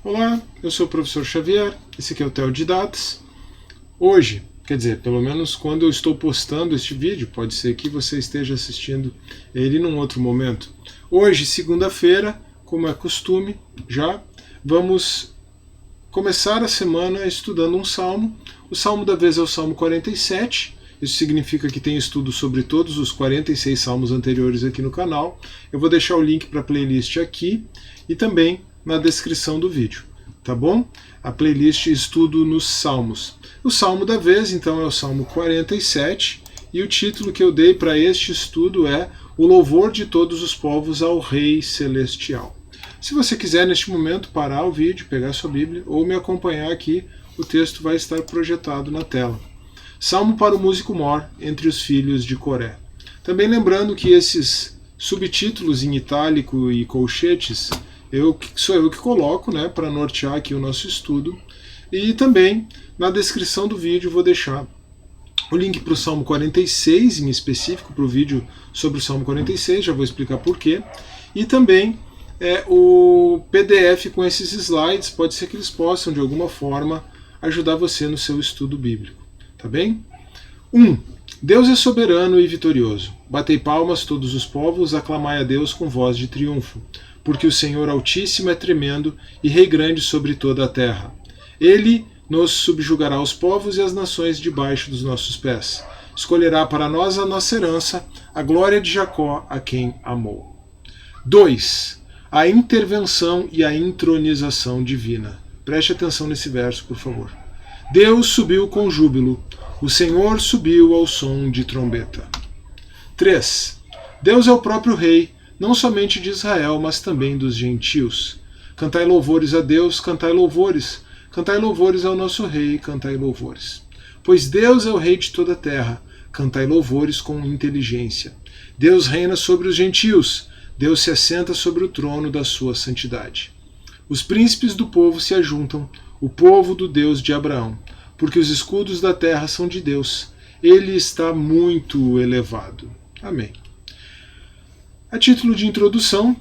Olá, eu sou o professor Xavier, esse aqui é o Theo de Datas. Hoje, quer dizer, pelo menos quando eu estou postando este vídeo, pode ser que você esteja assistindo ele num outro momento. Hoje, segunda-feira, como é costume, já vamos começar a semana estudando um salmo. O salmo da vez é o Salmo 47. Isso significa que tem estudo sobre todos os 46 salmos anteriores aqui no canal. Eu vou deixar o link para a playlist aqui e também na descrição do vídeo, tá bom? A playlist Estudo nos Salmos. O salmo da vez, então, é o Salmo 47 e o título que eu dei para este estudo é O Louvor de Todos os Povos ao Rei Celestial. Se você quiser, neste momento, parar o vídeo, pegar sua Bíblia ou me acompanhar aqui, o texto vai estar projetado na tela. Salmo para o músico mor entre os filhos de Coré. Também lembrando que esses subtítulos em itálico e colchetes sou eu que coloco, né, para nortear aqui o nosso estudo. E também na descrição do vídeo vou deixar o link para o Salmo 46, em específico, para o vídeo sobre o Salmo 46, já vou explicar porquê. E também o PDF com esses slides, pode ser que eles possam, de alguma forma, ajudar você no seu estudo bíblico. Tá bem? 1. Deus é soberano e vitorioso. Batei palmas todos os povos, aclamai a Deus com voz de triunfo. Porque o Senhor Altíssimo é tremendo e Rei grande sobre toda a terra. Ele nos subjugará os povos e as nações debaixo dos nossos pés. Escolherá para nós a nossa herança, a glória de Jacó, a quem amou. 2. A intervenção e a intronização divina. Preste atenção nesse verso, por favor. Deus subiu com júbilo, o Senhor subiu ao som de trombeta. 3. Deus é o próprio Rei, não somente de Israel, mas também dos gentios. Cantai louvores a Deus, cantai louvores ao nosso Rei, cantai louvores. Pois Deus é o Rei de toda a terra, cantai louvores com inteligência. Deus reina sobre os gentios, Deus se assenta sobre o trono da sua santidade. Os príncipes do povo se ajuntam, o povo do Deus de Abraão, porque os escudos da terra são de Deus. Ele está muito elevado. Amém. A título de introdução,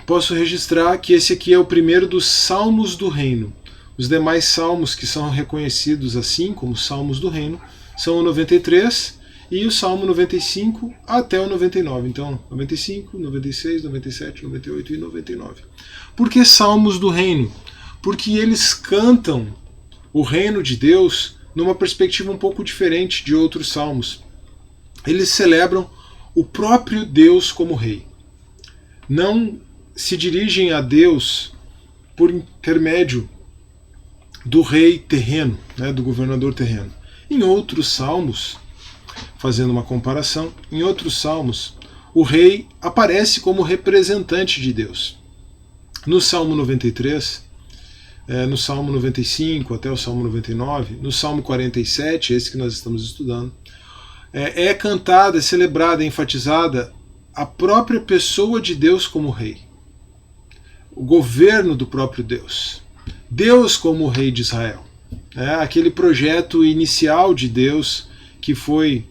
posso registrar que esse aqui é o primeiro dos Salmos do Reino. Os demais salmos que são reconhecidos assim como Salmos do Reino são o 93 e o Salmo 95 até o 99. Então, 95, 96, 97, 98 e 99. Por que Salmos do Reino? Porque eles cantam o reino de Deus numa perspectiva um pouco diferente de outros salmos. Eles celebram o próprio Deus como rei. Não se dirigem a Deus por intermédio do rei terreno, né, do governador terreno. Em outros salmos, fazendo uma comparação, em outros salmos, o rei aparece como representante de Deus. No Salmo 93, no Salmo 95 até o Salmo 99, no Salmo 47, esse que nós estamos estudando, é cantada, é celebrada, é enfatizada a própria pessoa de Deus como rei. O governo do próprio Deus. Deus como rei de Israel. Aquele projeto inicial de Deus que foi,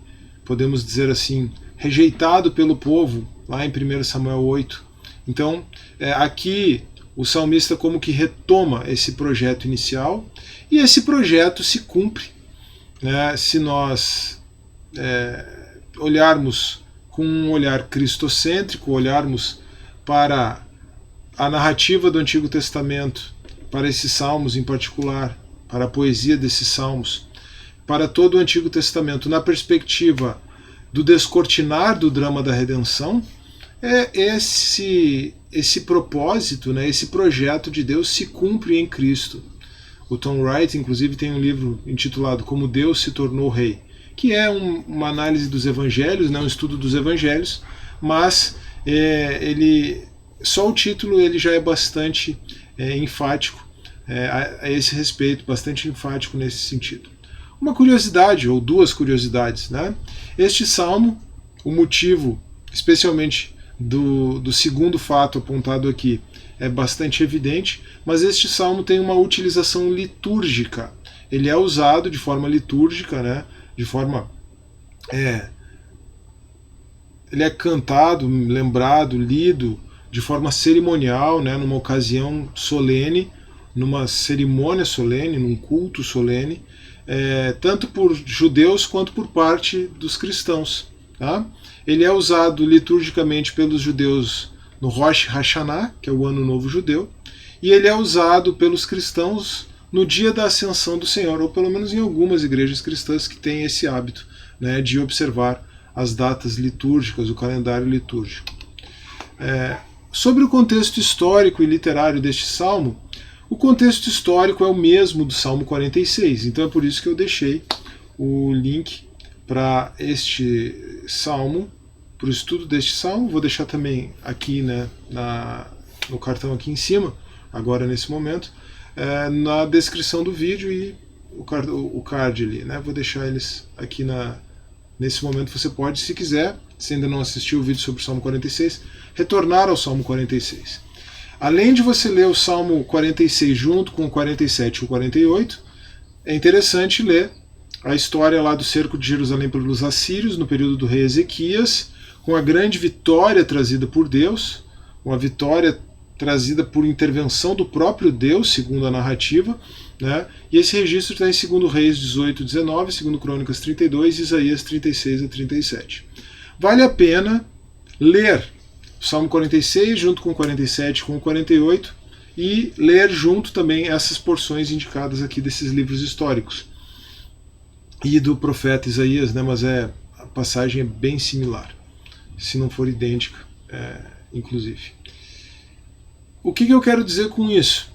podemos dizer assim, rejeitado pelo povo, lá em 1 Samuel 8. Então, aqui o salmista como que retoma esse projeto inicial e esse projeto se cumpre, né, se nós olharmos com um olhar cristocêntrico, olharmos para a narrativa do Antigo Testamento, para esses salmos em particular, para a poesia desses salmos, para todo o Antigo Testamento, na perspectiva do descortinar do drama da redenção, esse propósito, né, esse projeto de Deus se cumpre em Cristo. O Tom Wright, inclusive, tem um livro intitulado Como Deus se Tornou Rei, que é uma análise dos evangelhos, né, um estudo dos evangelhos, mas só o título ele já é bastante enfático a esse respeito, bastante enfático nesse sentido. Uma curiosidade, ou duas curiosidades, né? Este salmo, o motivo, especialmente do segundo fato apontado aqui, é bastante evidente, mas este salmo tem uma utilização litúrgica. Ele é usado de forma litúrgica, né? De forma ele é cantado, lembrado, lido de forma cerimonial, né, numa ocasião solene, numa cerimônia solene, num culto solene, tanto por judeus quanto por parte dos cristãos. Tá? Ele é usado liturgicamente pelos judeus no Rosh Hashanah, que é o Ano Novo Judeu, e ele é usado pelos cristãos no dia da Ascensão do Senhor, ou pelo menos em algumas igrejas cristãs que têm esse hábito, né, de observar as datas litúrgicas, o calendário litúrgico. Sobre o contexto histórico e literário deste salmo, o contexto histórico é o mesmo do Salmo 46, então é por isso que eu deixei o link para este salmo, para o estudo deste salmo. Vou deixar também aqui, né, no cartão aqui em cima, agora nesse momento, na descrição do vídeo e o card ali, né? Vou deixar eles aqui nesse momento. Você pode, se quiser, se ainda não assistiu o vídeo sobre o Salmo 46, retornar ao Salmo 46. Além de você ler o Salmo 46 junto com o 47 e o 48, é interessante ler a história lá do cerco de Jerusalém pelos assírios no período do rei Ezequias, com a grande vitória trazida por Deus, uma vitória trazida por intervenção do próprio Deus, segundo a narrativa, né? E esse registro está em 2 Reis 18, 19, 2 Crônicas 32 e Isaías 36 a 37. Vale a pena ler o Salmo 46 junto com o 47 e com o 48 e ler junto também essas porções indicadas aqui desses livros históricos e do profeta Isaías, né? Mas a passagem é bem similar, se não for idêntica, inclusive. O que eu quero dizer com isso?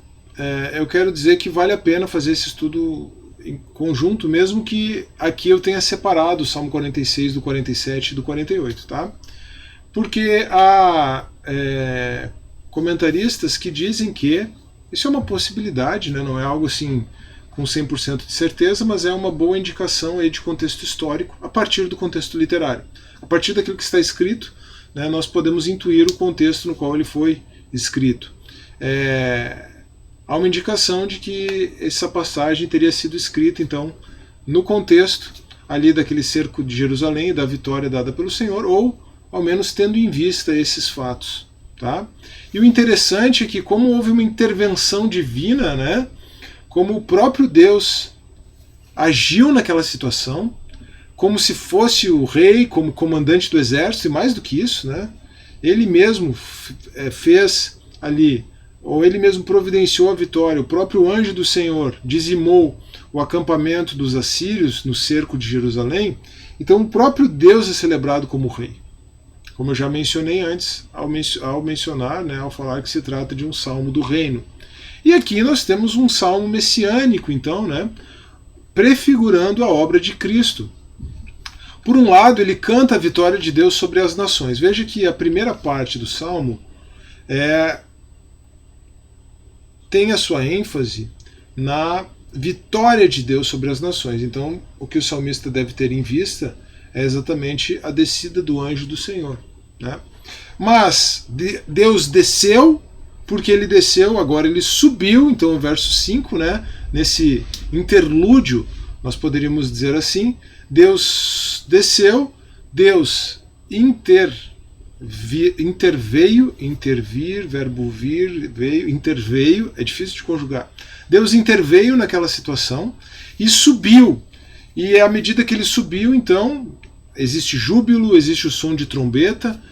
Eu quero dizer que vale a pena fazer esse estudo em conjunto, mesmo que aqui eu tenha separado o Salmo 46 do 47 e do 48, tá? Porque há comentaristas que dizem que isso é uma possibilidade, né? Não é algo assim com 100% de certeza, mas é uma boa indicação aí de contexto histórico a partir do contexto literário. A partir daquilo que está escrito, né, nós podemos intuir o contexto no qual ele foi escrito. Há uma indicação de que essa passagem teria sido escrita, então, no contexto ali daquele cerco de Jerusalém e da vitória dada pelo Senhor, ou ao menos tendo em vista esses fatos. Tá? E o interessante é que, como houve uma intervenção divina, né, como o próprio Deus agiu naquela situação, como se fosse o rei, como comandante do exército, e mais do que isso, né, ele mesmo fez ali, ou ele mesmo providenciou a vitória, o próprio anjo do Senhor dizimou o acampamento dos assírios no cerco de Jerusalém, então o próprio Deus é celebrado como rei. Como eu já mencionei antes, ao mencionar, né, ao falar que se trata de um salmo do reino. E aqui nós temos um salmo messiânico, então, né, prefigurando a obra de Cristo. Por um lado, ele canta a vitória de Deus sobre as nações. Veja que a primeira parte do salmo tem a sua ênfase na vitória de Deus sobre as nações. Então, o que o salmista deve ter em vista é exatamente a descida do anjo do Senhor. Né? Mas Deus desceu, porque ele desceu, agora ele subiu. Então, o verso 5, né, nesse interlúdio, nós poderíamos dizer assim, Deus desceu, Deus interveio, verbo vir, veio, interveio, é difícil de conjugar. Deus interveio naquela situação e subiu. E à medida que ele subiu, então, existe júbilo, existe o som de trombeta,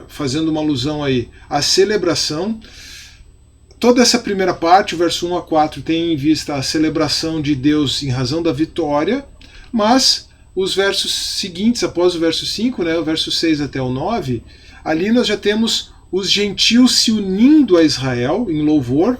fazendo uma alusão aí à celebração. Toda essa primeira parte, o verso 1 a 4, tem em vista a celebração de Deus em razão da vitória, mas os versos seguintes, após o verso 5, né, o verso 6 até o 9, ali nós já temos os gentios se unindo a Israel em louvor.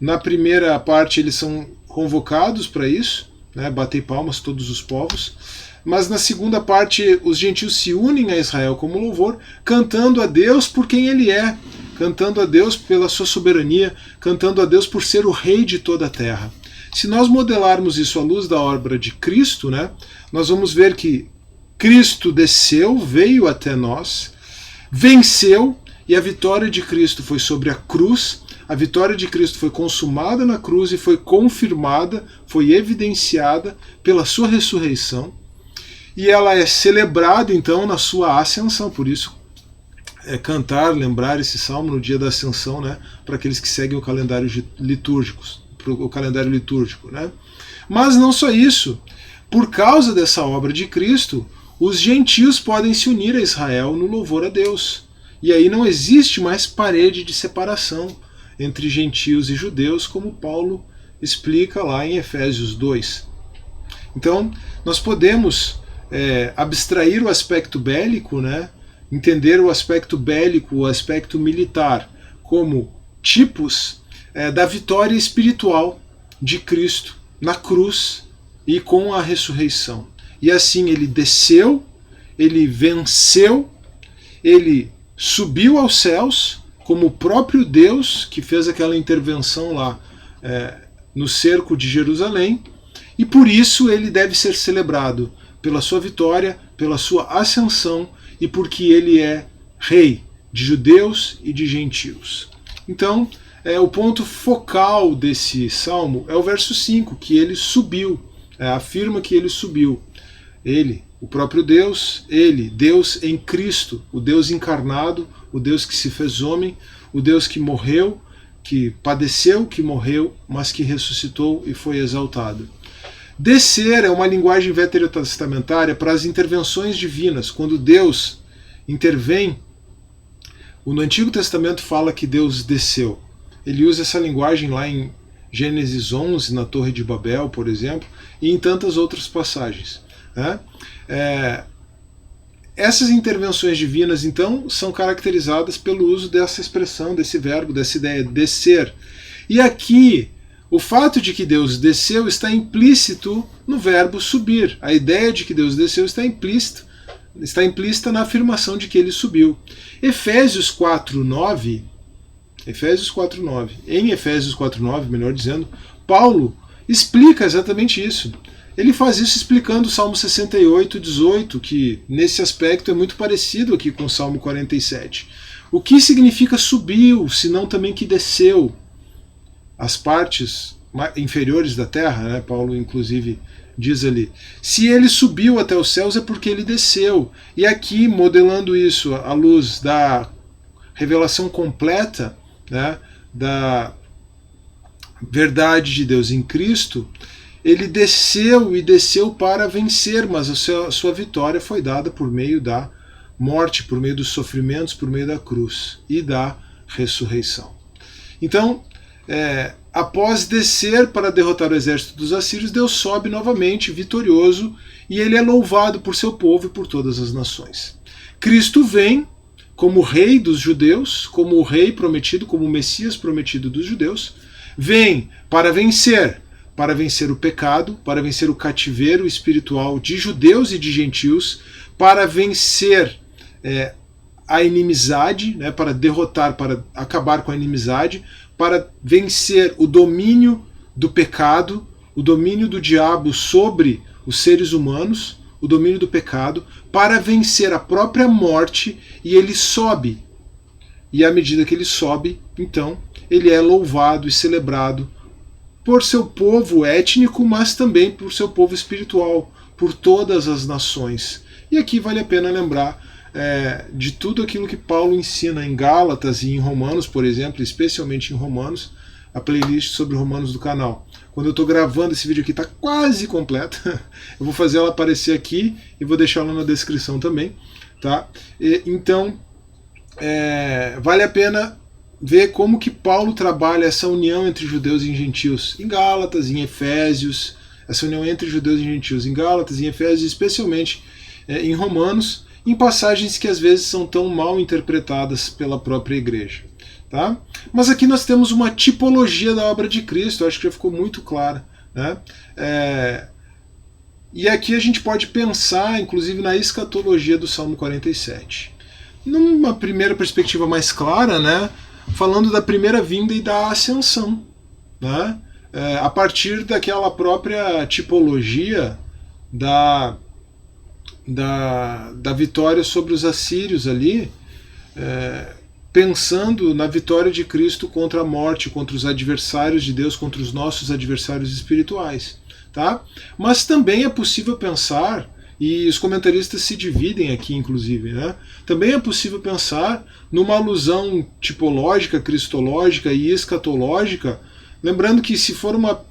Na primeira parte eles são convocados para isso, né, bater palmas todos os povos, mas na segunda parte os gentios se unem a Israel como louvor, cantando a Deus por quem ele é, cantando a Deus pela sua soberania, cantando a Deus por ser o rei de toda a terra. Se nós modelarmos isso à luz da obra de Cristo, né, nós vamos ver que Cristo desceu, veio até nós, venceu, e a vitória de Cristo foi sobre a cruz. A vitória de Cristo foi consumada na cruz e foi confirmada, foi evidenciada pela sua ressurreição. E ela é celebrada, então, na sua ascensão. Por isso, cantar, lembrar esse salmo no dia da Ascensão, né, para aqueles que seguem o calendário litúrgico, né? Mas não só isso, por causa dessa obra de Cristo, os gentios podem se unir a Israel no louvor a Deus. E aí não existe mais parede de separação entre gentios e judeus, como Paulo explica lá em Efésios 2. Então, nós podemos abstrair o aspecto bélico, né, entender o aspecto bélico, o aspecto militar, como tipos da vitória espiritual de Cristo na cruz e com a ressurreição. E assim ele desceu, ele venceu, ele subiu aos céus, como o próprio Deus que fez aquela intervenção lá no cerco de Jerusalém, e por isso ele deve ser celebrado pela sua vitória, pela sua ascensão e porque ele é rei de judeus e de gentios. Então, o ponto focal desse salmo é o verso 5, que ele subiu, afirma que ele subiu. Ele, o próprio Deus, ele, Deus em Cristo, o Deus encarnado, o Deus que se fez homem, o Deus que morreu, que padeceu, que morreu, mas que ressuscitou e foi exaltado. Descer é uma linguagem veterotestamentária para as intervenções divinas. Quando Deus intervém, no Antigo Testamento fala que Deus desceu. Ele usa essa linguagem lá em Gênesis 11, na Torre de Babel, por exemplo, e em tantas outras passagens. Né? Essas intervenções divinas, então, são caracterizadas pelo uso dessa expressão, desse verbo, dessa ideia, descer. E aqui, o fato de que Deus desceu está implícito no verbo subir. A ideia de que Deus desceu está implícita na afirmação de que ele subiu. Efésios 4:9, em Efésios 4:9, melhor dizendo, Paulo explica exatamente isso. Ele faz isso explicando o Salmo 68:18, que nesse aspecto é muito parecido aqui com o Salmo 47. O que significa subiu, senão também que desceu? As partes inferiores da terra, né? Paulo inclusive diz ali, se ele subiu até os céus é porque ele desceu. E aqui, modelando isso à luz da revelação completa, né, da verdade de Deus em Cristo, ele desceu e desceu para vencer, mas a sua vitória foi dada por meio da morte, por meio dos sofrimentos, por meio da cruz e da ressurreição. Então, após descer para derrotar o exército dos assírios, Deus sobe novamente vitorioso e ele é louvado por seu povo e por todas as nações. Cristo vem como rei dos judeus, como o rei prometido, como o Messias prometido dos judeus, vem para vencer o pecado, para vencer o cativeiro espiritual de judeus e de gentios, para vencer a inimizade, né, para derrotar, para acabar com a inimizade, para vencer o domínio do pecado, o domínio do diabo sobre os seres humanos, o domínio do pecado, para vencer a própria morte, e ele sobe. E à medida que ele sobe, então, ele é louvado e celebrado por seu povo étnico, mas também por seu povo espiritual, por todas as nações. E aqui vale a pena lembrar de tudo aquilo que Paulo ensina em Gálatas e em Romanos, por exemplo, especialmente em Romanos, a playlist sobre Romanos do canal. Quando eu estou gravando esse vídeo aqui, está quase completa. Eu vou fazer ela aparecer aqui e vou deixar ela na descrição também. Tá? Então, vale a pena ver como que Paulo trabalha essa união entre judeus e gentios em Gálatas, em Efésios, essa união entre judeus e gentios em Gálatas, em Efésios, especialmente em Romanos, em passagens que às vezes são tão mal interpretadas pela própria igreja. Tá? Mas aqui nós temos uma tipologia da obra de Cristo, eu acho que já ficou muito clara. Né? E aqui a gente pode pensar, inclusive, na escatologia do Salmo 47. Numa primeira perspectiva mais clara, né, falando da primeira vinda e da ascensão. Né? A partir daquela própria tipologia da vitória sobre os assírios ali, pensando na vitória de Cristo contra a morte, contra os adversários de Deus, contra os nossos adversários espirituais. Tá? Mas também é possível pensar E os comentaristas se dividem aqui, inclusive. Né? Também é possível pensar numa alusão tipológica, cristológica e escatológica, lembrando que se for uma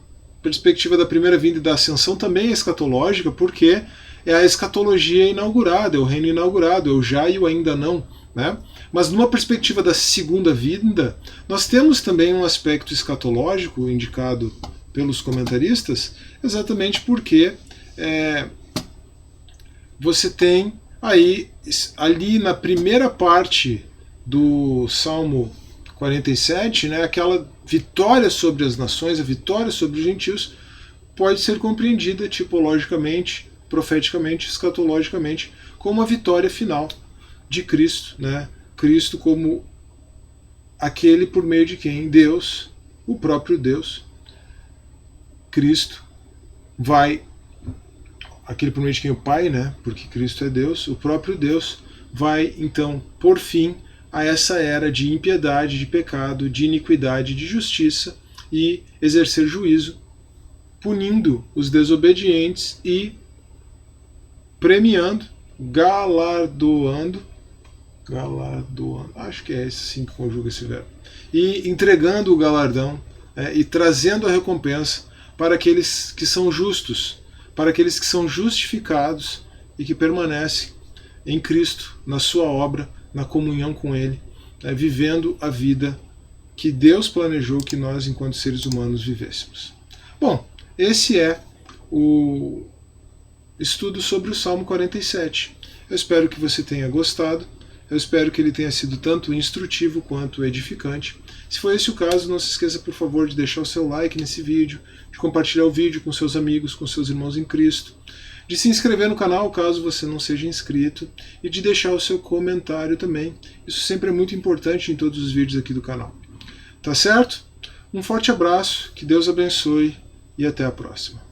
perspectiva da primeira vinda e da ascensão, também é escatológica, porque é a escatologia inaugurada, é o reino inaugurado, é o já e o ainda não. Né? Mas numa perspectiva da segunda vinda, nós temos também um aspecto escatológico indicado pelos comentaristas, exatamente porque você tem aí, ali na primeira parte do Salmo 47, né, aquela vitória sobre as nações, a vitória sobre os gentios, pode ser compreendida tipologicamente, profeticamente, escatologicamente, como a vitória final de Cristo, né? Cristo como aquele por meio de quem Deus, o próprio Deus, Cristo, vai, aquele por meio de quem o Pai, né? Porque Cristo é Deus, o próprio Deus vai então por fim a essa era de impiedade, de pecado, de iniquidade, de justiça e exercer juízo, punindo os desobedientes e premiando, galardoando, acho que é esse sim que conjuga esse verbo, e entregando o galardão e trazendo a recompensa para aqueles que são justos, para aqueles que são justificados e que permanecem em Cristo, na sua obra, na comunhão com Ele, vivendo a vida que Deus planejou que nós, enquanto seres humanos, vivêssemos. Bom, esse é o estudo sobre o Salmo 47. Eu espero que você tenha gostado, eu espero que ele tenha sido tanto instrutivo quanto edificante. Se for esse o caso, não se esqueça, por favor, de deixar o seu like nesse vídeo, de compartilhar o vídeo com seus amigos, com seus irmãos em Cristo, de se inscrever no canal caso você não seja inscrito e de deixar o seu comentário também. Isso sempre é muito importante em todos os vídeos aqui do canal. Tá certo? Um forte abraço, que Deus abençoe e até a próxima.